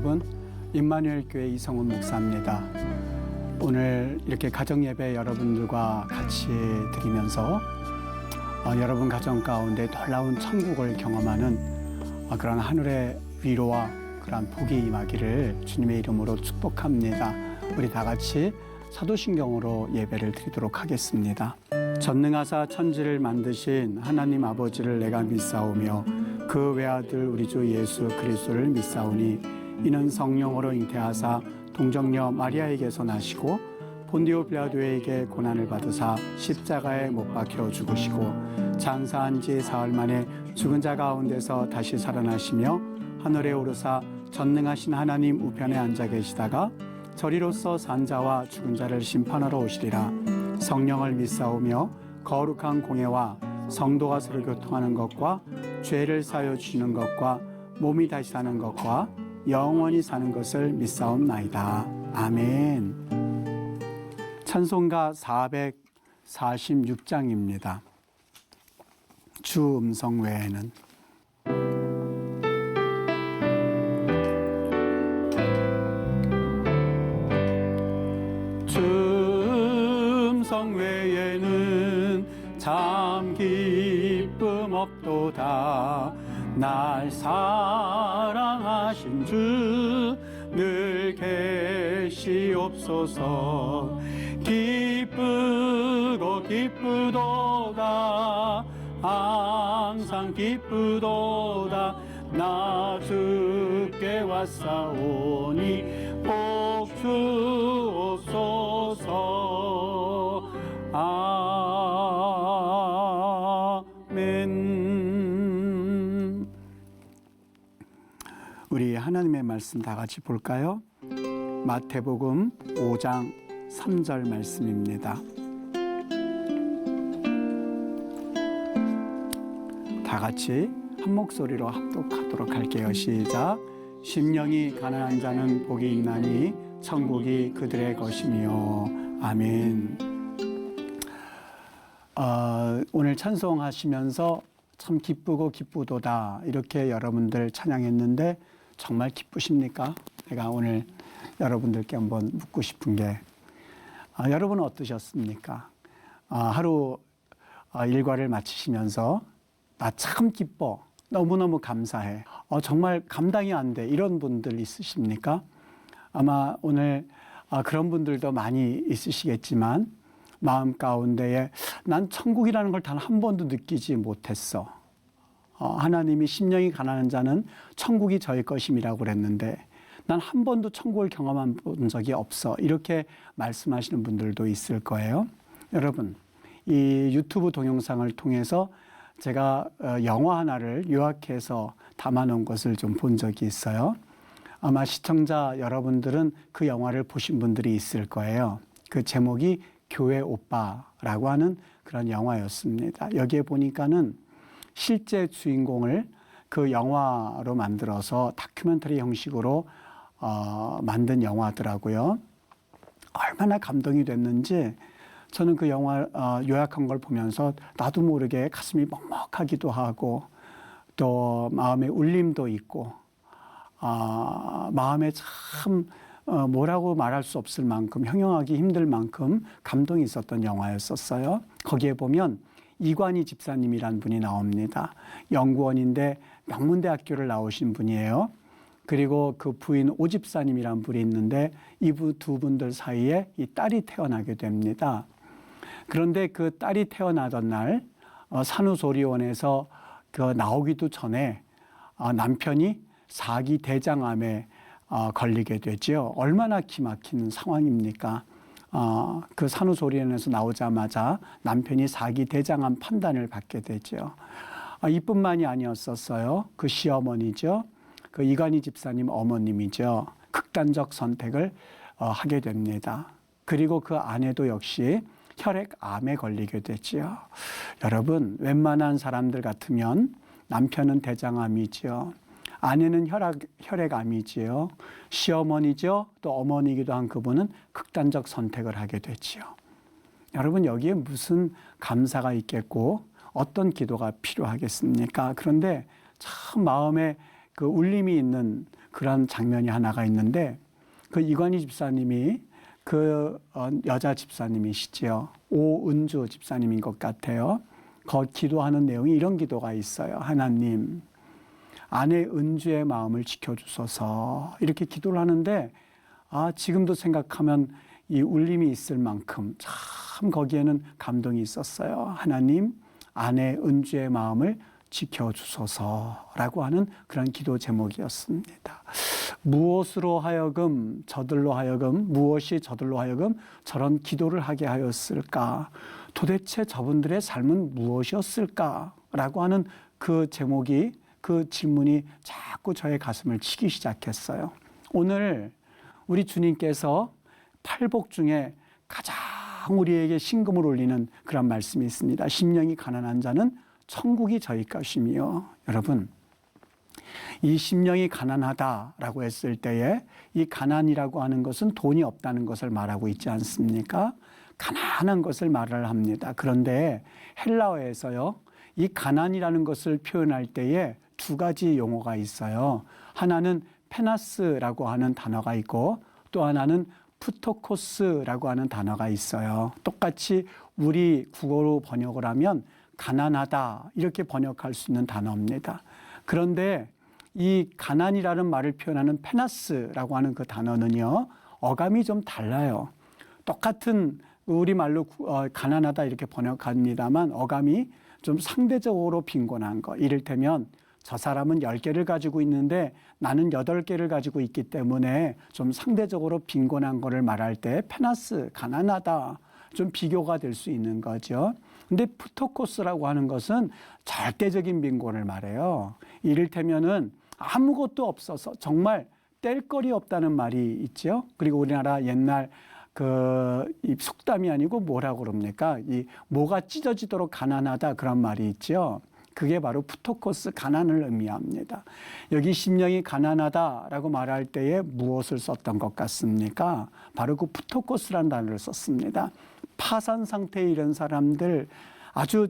여러분, 임마누엘 교회 이성훈 목사입니다. 오늘 이렇게 가정 예배 여러분들과 같이 드리면서 여러분 가정 가운데 놀라운 천국을 경험하는 그런 하늘의 위로와 그런 복이 임하기를 주님의 이름으로 축복합니다. 우리 다 같이 사도신경으로 예배를 드리도록 하겠습니다. 전능하사 천지를 만드신 하나님 아버지를 내가 믿사오며 그 외아들 우리 주 예수 그리스도를 믿사오니 이는 성령으로 잉태하사 동정녀 마리아에게서 나시고 본디오 빌라도에게 고난을 받으사 십자가에 못 박혀 죽으시고 장사한 지 사흘 만에 죽은 자 가운데서 다시 살아나시며 하늘에 오르사 전능하신 하나님 우편에 앉아 계시다가 저리로서 산 자와 죽은 자를 심판하러 오시리라. 성령을 믿사오며 거룩한 공예와 성도가 서로 교통하는 것과 죄를 사하여 주시는 것과 몸이 다시 사는 것과 영원히 사는 것을 믿사옵나이다. 아멘. 찬송가 446장입니다. 주 음성 외에는. 주 음성 외에는 참 기쁨 없도다. 날 사랑하신 주 늘 계시옵소서. 기쁘고 기쁘도다. 항상 기쁘도다. 나 주께 왔사오니 복 주옵소서. 아멘. 우리 하나님의 말씀 다 같이 볼까요? 마태복음 5장 3절 말씀입니다. 다 같이 한 목소리로 합독하도록 할게요. 시작. 심령이 가난한 자는 복이 있나니 천국이 그들의 것이며. 아멘. 오늘 찬송하시면서 참 기쁘고 기쁘도다 이렇게 여러분들 찬양했는데 정말 기쁘십니까? 제가 오늘 여러분들께 한번 묻고 싶은 게 여러분은 어떠셨습니까? 하루 일과를 마치시면서 나 참 기뻐, 너무너무 감사해, 정말 감당이 안 돼, 이런 분들 있으십니까? 아마 오늘 그런 분들도 많이 있으시겠지만 마음 가운데에 난 천국이라는 걸 단 한 번도 느끼지 못했어. 하나님이 심령이 가난한 자는 천국이 저의 것임이라고 그랬는데 난 한 번도 천국을 경험한 본 적이 없어. 이렇게 말씀하시는 분들도 있을 거예요. 여러분, 이 유튜브 동영상을 통해서 제가 영화 하나를 요약해서 담아놓은 것을 좀 본 적이 있어요. 아마 시청자 여러분들은 그 영화를 보신 분들이 있을 거예요. 그 제목이 교회 오빠라고 하는 그런 영화였습니다. 여기에 보니까는 실제 주인공을 그 영화로 만들어서 다큐멘터리 형식으로 만든 영화더라고요. 얼마나 감동이 됐는지 저는 그 영화 요약한 걸 보면서 나도 모르게 가슴이 먹먹하기도 하고 또 마음에 울림도 있고 마음에 참 뭐라고 말할 수 없을 만큼 형용하기 힘들 만큼 감동이 있었던 영화였었어요. 거기에 보면 이관희 집사님이란 분이 나옵니다. 연구원인데 명문대학교를 나오신 분이에요. 그리고 그 부인 오 집사님이란 분이 있는데 이 두 분들 사이에 이 딸이 태어나게 됩니다. 그런데 그 딸이 태어나던 날 산후조리원에서 나오기도 전에 남편이 4기 대장암에 걸리게 되죠. 얼마나 기막힌 상황입니까? 그 산후조리원에서 나오자마자 남편이 4기 대장암 판단을 받게 되죠. 이뿐만이 아니었었어요. 그 시어머니죠. 그 이관희 집사님 어머님이죠. 극단적 선택을 하게 됩니다. 그리고 그 아내도 역시 혈액암에 걸리게 되죠. 여러분, 웬만한 사람들 같으면 남편은 대장암이죠. 아내는 혈액암이지요. 시어머니죠. 또 어머니이기도 한 그분은 극단적 선택을 하게 되지요. 여러분, 여기에 무슨 감사가 있겠고 어떤 기도가 필요하겠습니까? 그런데 참 마음에 그 울림이 있는 그런 장면이 하나가 있는데 그 이관희 집사님이 그 여자 집사님이시지요. 오은주 집사님인 것 같아요. 기도하는 내용이 이런 기도가 있어요. 하나님, 아내 은주의 마음을 지켜주소서. 이렇게 기도를 하는데 지금도 생각하면 이 울림이 있을 만큼 참 거기에는 감동이 있었어요. 하나님, 아내 은주의 마음을 지켜주소서라고 하는 그런 기도 제목이었습니다. 무엇이 저들로 하여금 저런 기도를 하게 하였을까? 도대체 저분들의 삶은 무엇이었을까라고 하는 그 제목이, 그 질문이 자꾸 저의 가슴을 치기 시작했어요. 오늘 우리 주님께서 팔복 중에 가장 우리에게 신금을 올리는 그런 말씀이 있습니다. 심령이 가난한 자는 천국이 저희 것이며, 여러분, 이 심령이 가난하다라고 했을 때에 이 가난이라고 하는 것은 돈이 없다는 것을 말하고 있지 않습니까? 가난한 것을 말을 합니다. 그런데 헬라어에서요, 이 가난이라는 것을 표현할 때에 두 가지 용어가 있어요. 하나는 페나스라고 하는 단어가 있고 또 하나는 푸토코스라고 하는 단어가 있어요. 똑같이 우리 국어로 번역을 하면 가난하다 이렇게 번역할 수 있는 단어입니다. 그런데 이 가난이라는 말을 표현하는 페나스라고 하는 그 단어는요, 어감이 좀 달라요. 똑같은 우리말로 가난하다 이렇게 번역합니다만 어감이 좀 상대적으로 빈곤한 거. 이를테면 저 사람은 10개를 가지고 있는데 나는 8개를 가지고 있기 때문에 좀 상대적으로 빈곤한 거를 말할 때 페나스, 가난하다, 좀 비교가 될 수 있는 거죠. 근데 푸토코스라고 하는 것은 절대적인 빈곤을 말해요. 이를테면은 아무것도 없어서 정말 뗄 거리 없다는 말이 있죠. 그리고 우리나라 옛날 이 속담이 아니고 뭐라고 그럽니까? 이 뭐가 찢어지도록 가난하다 그런 말이 있죠. 그게 바로 푸토코스, 가난을 의미합니다. 여기 심령이 가난하다라고 말할 때에 무엇을 썼던 것 같습니까? 바로 그 푸토코스라는 단어를 썼습니다. 파산 상태에 이른 사람들, 아주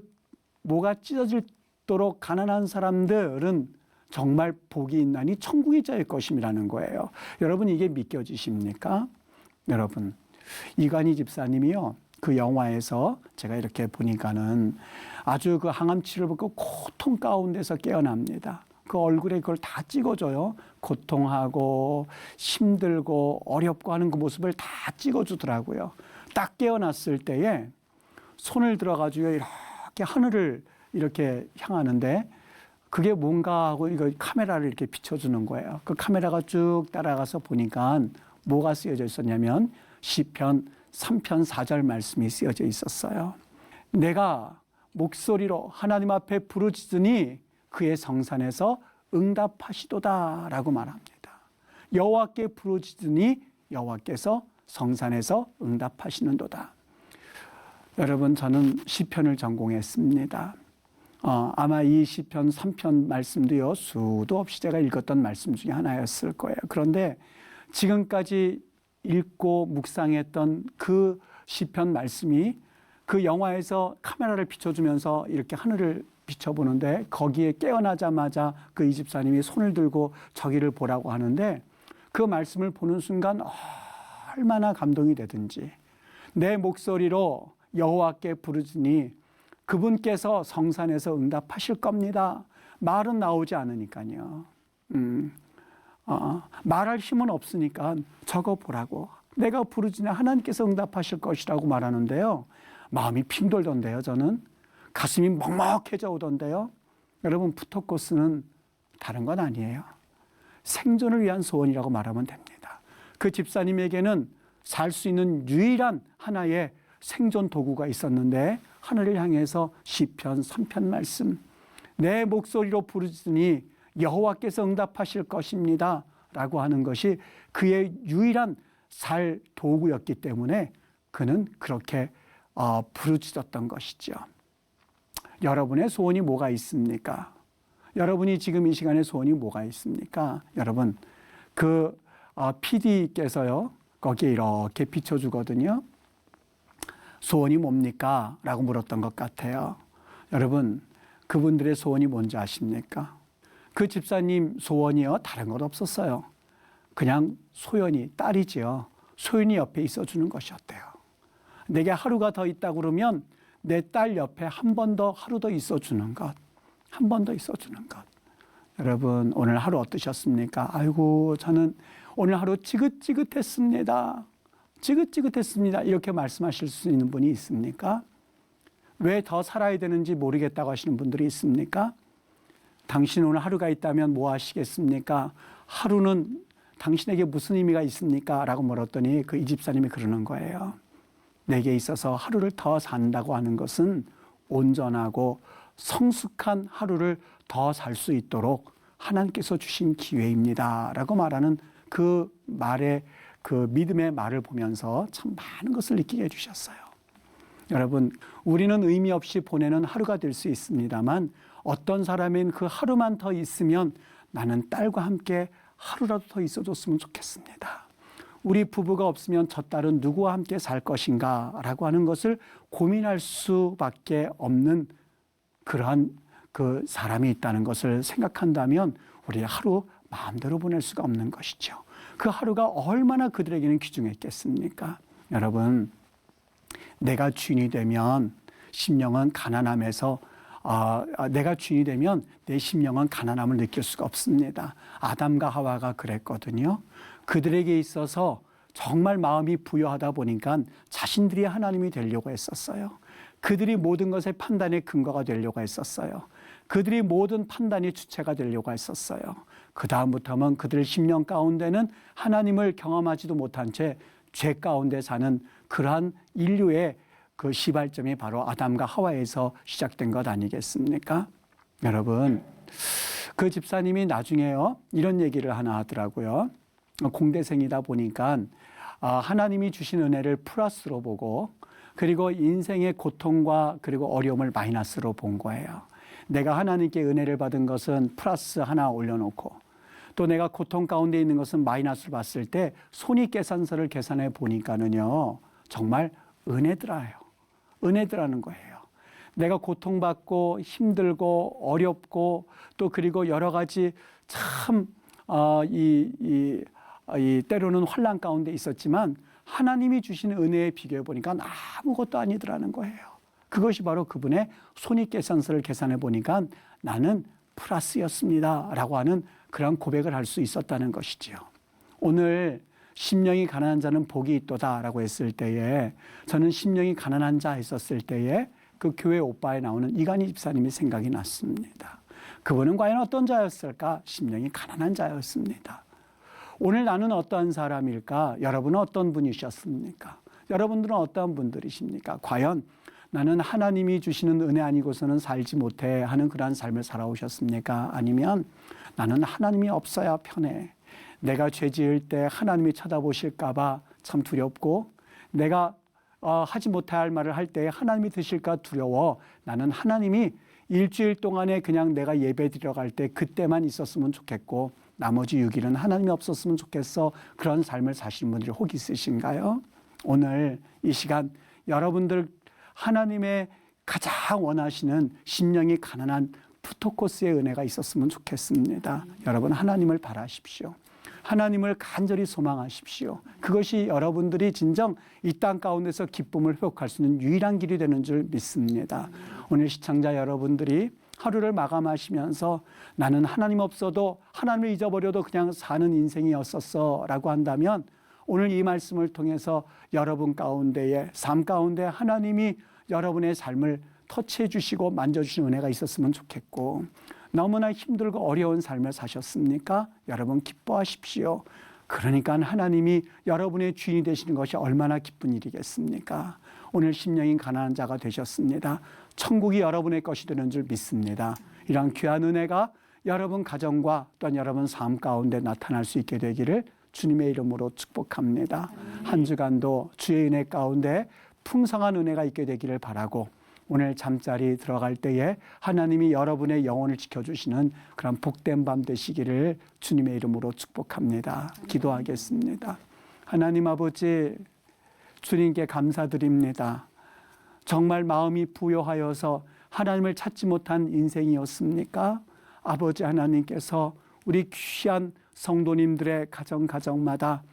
뭐가 찢어지도록 가난한 사람들은 정말 복이 있나니 천국이 저의 것임이라는 거예요. 여러분, 이게 믿겨지십니까? 여러분, 이관희 집사님이요, 그 영화에서 제가 이렇게 보니까는 아주 그 항암치를 받고 고통 가운데서 깨어납니다. 그 얼굴에 그걸 다 찍어줘요. 고통하고 힘들고 어렵고 하는 그 모습을 다 찍어주더라고요. 딱 깨어났을 때에 손을 들어가지고 이렇게 하늘을 이렇게 향하는데 그게 뭔가 하고 이거 카메라를 이렇게 비춰주는 거예요. 그 카메라가 쭉 따라가서 보니까 뭐가 쓰여져 있었냐면 시편 3편 4절 말씀이 쓰여져 있었어요. 내가 목소리로 하나님 앞에 부르짖으니 그의 성산에서 응답하시도다 라고 말합니다. 여호와께 부르짖으니 여호와께서 성산에서 응답하시는도다. 여러분, 저는 시편을 전공했습니다. 아마 이 시편 3편 말씀도요, 수도 없이 제가 읽었던 말씀 중에 하나였을 거예요. 그런데 지금까지 읽고 묵상했던 그 시편 말씀이 그 영화에서 카메라를 비춰주면서 이렇게 하늘을 비춰보는데 거기에 깨어나자마자 그 이 집사님이 손을 들고 저기를 보라고 하는데 그 말씀을 보는 순간 얼마나 감동이 되든지 내 목소리로 여호와께 부르짖으니 그분께서 성산에서 응답하실 겁니다. 말은 나오지 않으니까요. 말할 힘은 없으니까 적어보라고. 내가 부르짖으니 하나님께서 응답하실 것이라고 말하는데요. 마음이 핑 돌던데요. 저는 가슴이 먹먹해져 오던데요. 여러분, 푸토코스는 다른 건 아니에요. 생존을 위한 소원이라고 말하면 됩니다. 그 집사님에게는 살 수 있는 유일한 하나의 생존 도구가 있었는데 하늘을 향해서 시편 3편 말씀, 내 목소리로 부르짖으니 여호와께서 응답하실 것입니다 라고 하는 것이 그의 유일한 살 도구였기 때문에 그는 그렇게 부르짖었던 것이죠. 여러분의 소원이 뭐가 있습니까? 여러분이 지금 이 시간에 소원이 뭐가 있습니까? 여러분, 그 PD께서요 거기에 이렇게 비춰주거든요. 소원이 뭡니까? 라고 물었던 것 같아요. 여러분, 그분들의 소원이 뭔지 아십니까? 그 집사님 소원이요, 다른 건 없었어요. 그냥 소연이, 딸이지요. 소연이 옆에 있어주는 것이 어때요? 내게 하루가 더 있다 그러면 내 딸 옆에 한 번 더, 하루 더 있어주는 것. 한 번 더 있어주는 것. 여러분, 오늘 하루 어떠셨습니까? 아이고, 저는 오늘 하루 지긋지긋했습니다. 지긋지긋했습니다. 이렇게 말씀하실 수 있는 분이 있습니까? 왜 더 살아야 되는지 모르겠다고 하시는 분들이 있습니까? 당신 오늘 하루가 있다면 뭐 하시겠습니까? 하루는 당신에게 무슨 의미가 있습니까? 라고 물었더니 그 이 집사님이 그러는 거예요. 내게 있어서 하루를 더 산다고 하는 것은 온전하고 성숙한 하루를 더 살 수 있도록 하나님께서 주신 기회입니다. 라고 말하는 그 말의 그 믿음의 말을 보면서 참 많은 것을 느끼게 해주셨어요. 여러분, 우리는 의미 없이 보내는 하루가 될 수 있습니다만 어떤 사람은 그 하루만 더 있으면 나는 딸과 함께 하루라도 더 있어줬으면 좋겠습니다. 우리 부부가 없으면 저 딸은 누구와 함께 살 것인가 라고 하는 것을 고민할 수밖에 없는 그러한 그 사람이 있다는 것을 생각한다면 우리 하루 마음대로 보낼 수가 없는 것이죠. 그 하루가 얼마나 그들에게는 귀중했겠습니까? 여러분, 내가 주인이 되면 심령은 가난함에서 내가 주인이 되면 내 심령은 가난함을 느낄 수가 없습니다. 아담과 하와가 그랬거든요. 그들에게 있어서 정말 마음이 부유하다 보니까 자신들이 하나님이 되려고 했었어요. 그들이 모든 것의 판단의 근거가 되려고 했었어요. 그들이 모든 판단의 주체가 되려고 했었어요. 그 다음부터는 그들 심령 가운데는 하나님을 경험하지도 못한 채 죄 가운데 사는 그러한 인류의 그 시발점이 바로 아담과 하와에서 시작된 것 아니겠습니까? 여러분, 그 집사님이 나중에요 이런 얘기를 하나 하더라고요. 공대생이다 보니까 하나님이 주신 은혜를 플러스로 보고 그리고 인생의 고통과 그리고 어려움을 마이너스로 본 거예요. 내가 하나님께 은혜를 받은 것은 플러스 하나 올려놓고 또 내가 고통 가운데 있는 것은 마이너스로 봤을 때 손익계산서를 계산해 보니까는요 정말 은혜더라요. 은혜더라는 거예요. 내가 고통받고 힘들고 어렵고 또 그리고 여러 가지 참 때로는 환난 가운데 있었지만 하나님이 주신 은혜에 비교해 보니까 아무것도 아니더라는 거예요. 그것이 바로 그분의 손익계산서를 계산해 보니까 나는 플러스였습니다 라고 하는 그런 고백을 할 수 있었다는 것이지요. 오늘 심령이 가난한 자는 복이 있도다 라고 했을 때에 저는 심령이 가난한 자 했었을 때에 그 교회 오빠에 나오는 이간희 집사님이 생각이 났습니다. 그분은 과연 어떤 자였을까? 심령이 가난한 자였습니다. 오늘 나는 어떠한 사람일까? 여러분은 어떤 분이셨습니까? 여러분들은 어떠한 분들이십니까? 과연 나는 하나님이 주시는 은혜 아니고서는 살지 못해 하는 그러한 삶을 살아오셨습니까? 아니면 나는 하나님이 없어야 편해. 내가 죄 지을 때 하나님이 쳐다보실까 봐 참 두렵고 내가 하지 못해야 할 말을 할 때 하나님이 드실까 두려워. 나는 하나님이 일주일 동안에 그냥 내가 예배 드리러 갈 때 그때만 있었으면 좋겠고 나머지 6일은 하나님이 없었으면 좋겠어. 그런 삶을 사시는 분들이 혹 있으신가요? 오늘 이 시간 여러분들 하나님의 가장 원하시는 심령이 가난한 푸토코스의 은혜가 있었으면 좋겠습니다. 여러분 하나님을 바라십시오. 하나님을 간절히 소망하십시오. 그것이 여러분들이 진정 이 땅 가운데서 기쁨을 회복할 수 있는 유일한 길이 되는 줄 믿습니다. 오늘 시청자 여러분들이 하루를 마감하시면서 나는 하나님 없어도 하나님을 잊어버려도 그냥 사는 인생이었었어 라고 한다면 오늘 이 말씀을 통해서 여러분 가운데에 삶 가운데 하나님이 여러분의 삶을 터치해 주시고 만져주시는 은혜가 있었으면 좋겠고 너무나 힘들고 어려운 삶을 사셨습니까? 여러분 기뻐하십시오. 그러니까 하나님이 여러분의 주인이 되시는 것이 얼마나 기쁜 일이겠습니까? 오늘 심령이 가난한 자가 되셨습니다. 천국이 여러분의 것이 되는 줄 믿습니다. 이러한 귀한 은혜가 여러분 가정과 또한 여러분 삶 가운데 나타날 수 있게 되기를 주님의 이름으로 축복합니다. 한 주간도 주의 은혜 가운데 풍성한 은혜가 있게 되기를 바라고 오늘 잠자리 들어갈 때에 하나님이 여러분의 영혼을 지켜주시는 그런 복된 밤 되시기를 주님의 이름으로 축복합니다. 기도하겠습니다. 하나님 아버지 주님께 감사드립니다. 정말 마음이 부요하여서 하나님을 찾지 못한 인생이었습니까? 아버지 하나님께서 우리 귀한 성도님들의 가정마다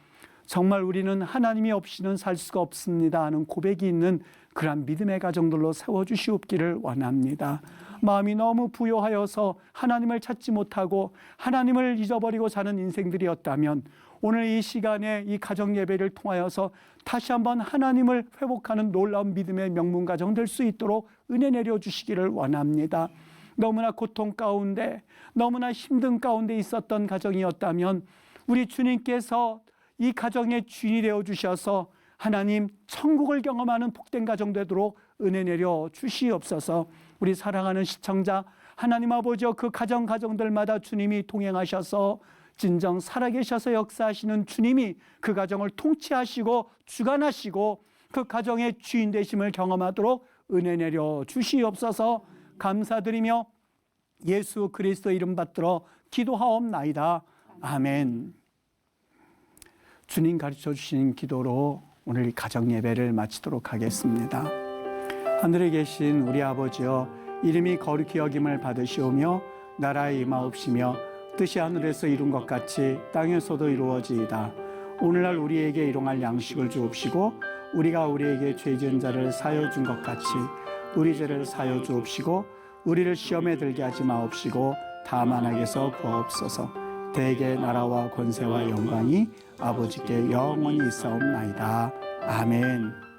정말 우리는 하나님이 없이는 살 수가 없습니다 하는 고백이 있는 그러한 믿음의 가정들로 세워주시옵기를 원합니다. 마음이 너무 부요하여서 하나님을 찾지 못하고 하나님을 잊어버리고 사는 인생들이었다면 오늘 이 시간에 이 가정 예배를 통하여서 다시 한번 하나님을 회복하는 놀라운 믿음의 명문 가정 될 수 있도록 은혜 내려주시기를 원합니다. 너무나 고통 가운데 너무나 힘든 가운데 있었던 가정이었다면 우리 주님께서 이 가정의 주인이 되어 주셔서 하나님 천국을 경험하는 복된 가정 되도록 은혜 내려 주시옵소서. 우리 사랑하는 시청자 하나님 아버지여 그 가정들마다 주님이 동행하셔서 진정 살아계셔서 역사하시는 주님이 그 가정을 통치하시고 주관하시고 그 가정의 주인 되심을 경험하도록 은혜 내려 주시옵소서. 감사드리며 예수 그리스도 이름 받들어 기도하옵나이다. 아멘. 주님 가르쳐 주신 기도로 오늘 가정 예배를 마치도록 하겠습니다. 하늘에 계신 우리 아버지여, 이름이 거룩히 여김을 받으시오며 나라의 임하옵시며 뜻이 하늘에서 이룬 것 같이 땅에서도 이루어지이다. 오늘날 우리에게 일용할 양식을 주옵시고 우리가 우리에게 죄 지은 자를 사하여 준 것 같이 우리 죄를 사하여 주옵시고 우리를 시험에 들게 하지 마옵시고 다만 악에서 구하옵소서. 대개 나라와 권세와 영광이 아버지께 영원히 있사옵나이다. 아멘.